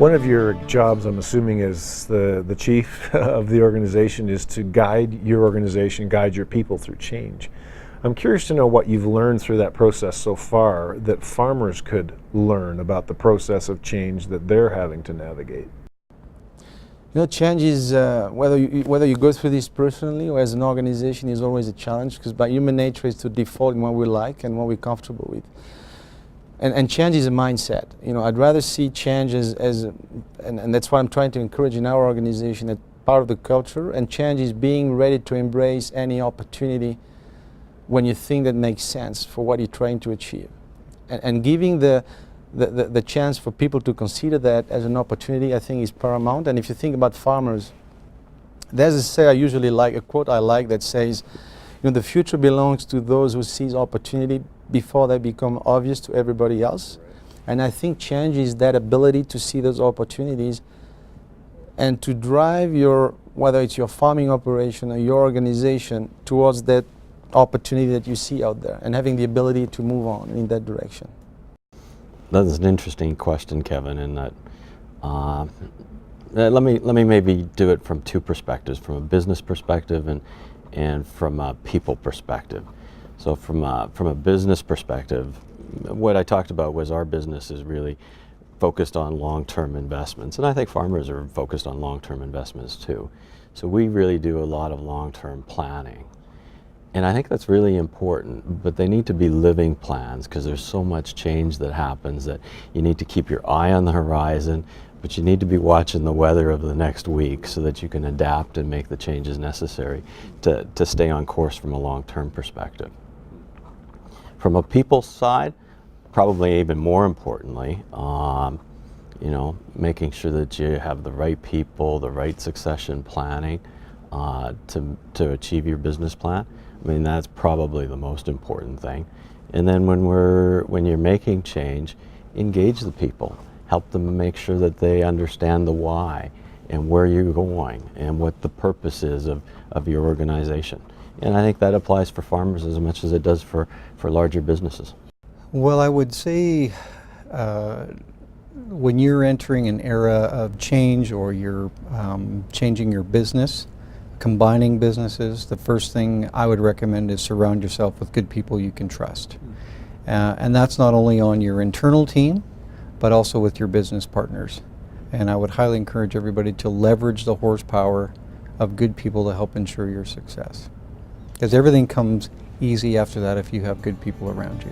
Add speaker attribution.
Speaker 1: One of your jobs, I'm assuming, as the chief of the organization is to guide your organization, guide your people through change. I'm curious to know what you've learned through that process so far that farmers could learn about the process of change that they're having to navigate.
Speaker 2: You know, change is, whether you go through this personally or as an organization, is always a challenge, because by human nature is to default in what we like and what we're comfortable with. And change is a mindset. You know, I'd rather see change and that's what I'm trying to encourage in our organization, that part of the culture, and change is being ready to embrace any opportunity when you think that makes sense for what you're trying to achieve. And giving the chance for people to consider that as an opportunity, I think, is paramount. And if you think about farmers, there's a say I usually like, a quote I like, that says, you know, the future belongs to those who seize opportunity before they become obvious to everybody else. And I think change is that ability to see those opportunities and to drive whether it's your farming operation or your organization, towards that opportunity that you see out there, and having the ability to move on in that direction.
Speaker 3: That's an interesting question, Kevin, in that let me maybe do it from two perspectives, from a business perspective and from a people perspective. So from a business perspective, what I talked about was our business is really focused on long-term investments, and I think farmers are focused on long-term investments too. So we really do a lot of long-term planning. And I think that's really important, but they need to be living plans, because there's so much change that happens that you need to keep your eye on the horizon, but you need to be watching the weather of the next week so that you can adapt and make the changes necessary to stay on course from a long-term perspective. From a people side, probably even more importantly, you know, making sure that you have the right people, the right succession planning to achieve your business plan. I mean, that's probably the most important thing. And then when you're making change, engage the people. Help them make sure that they understand the why and where you're going and what the purpose is of your organization. And I think that applies for farmers as much as it does for larger businesses.
Speaker 4: Well, I would say when you're entering an era of change, or you're changing your business, combining businesses, the first thing I would recommend is surround yourself with good people you can trust. And that's not only on your internal team, but also with your business partners. And I would highly encourage everybody to leverage the horsepower of good people to help ensure your success. Because everything comes easy after that if you have good people around you.